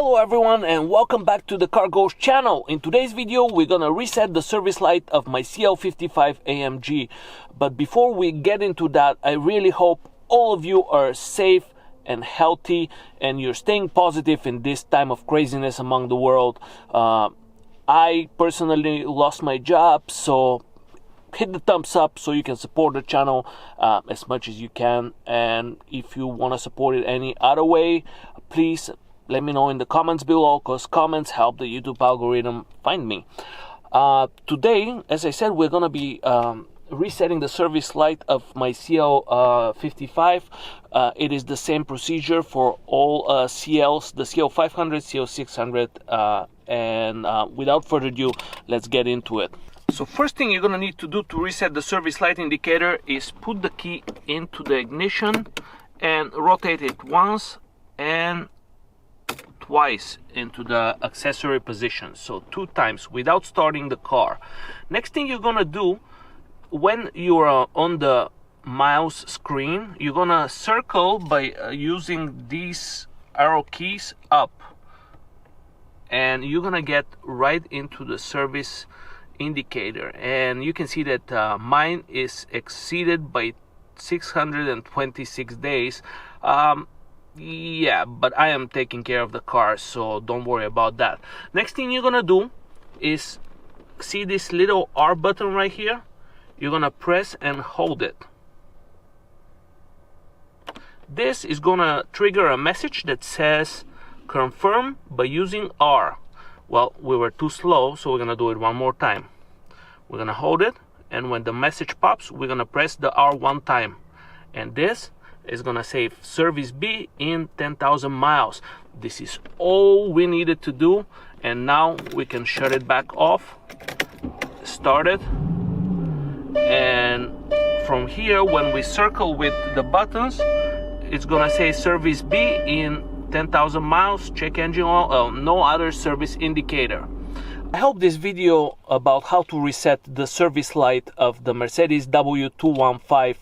Hello everyone and welcome back to the Car Ghost channel. In today's video we're gonna reset the service light of my CL55AMG. But before we get into that, I really hope all of you are safe and healthy and you're staying positive in this time of craziness among the world. I personally lost my job, so hit the thumbs up so you can support the channel as much as you can. And if you want to support it any other way, please let me know in the comments below, because comments help the YouTube algorithm find me. Today, as I said, we're going to be resetting the service light of my CL55. It is the same procedure for all CLs, the CL500, CL600, and without further ado, let's get into it. So first thing you're going to need to do to reset the service light indicator is put the key into the ignition and rotate it once and twice into the accessory position, so 2 times without starting the car. Next thing you're gonna do, when you're on the mouse screen, you're gonna circle by using these arrow keys up, and you're gonna get right into the service indicator. And you can see that mine is exceeded by 626 days. Yeah, but I am taking care of the car, so don't worry about that. Next thing you're gonna do is see this little R button right here. You're gonna press and hold it. This is gonna trigger a message that says confirm by using R. Well, we were too slow, so we're gonna do it one more time. We're gonna hold it, and when the message pops, we're gonna press the R 1 time, and this is gonna say service B in 10,000 miles. This is all we needed to do, and now we can shut it back off, start it, and from here when we circle with the buttons, it's gonna say service B in 10,000 miles, check engine oil, no other service indicator. I hope this video about how to reset the service light of the Mercedes W215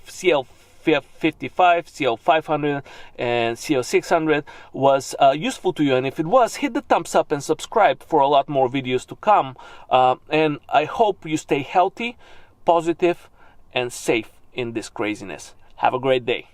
CL55, CL500 and CL600 was useful to you, and if it was, hit the thumbs up and subscribe for a lot more videos to come. And I hope you stay healthy, positive and safe in this craziness. Have a great day.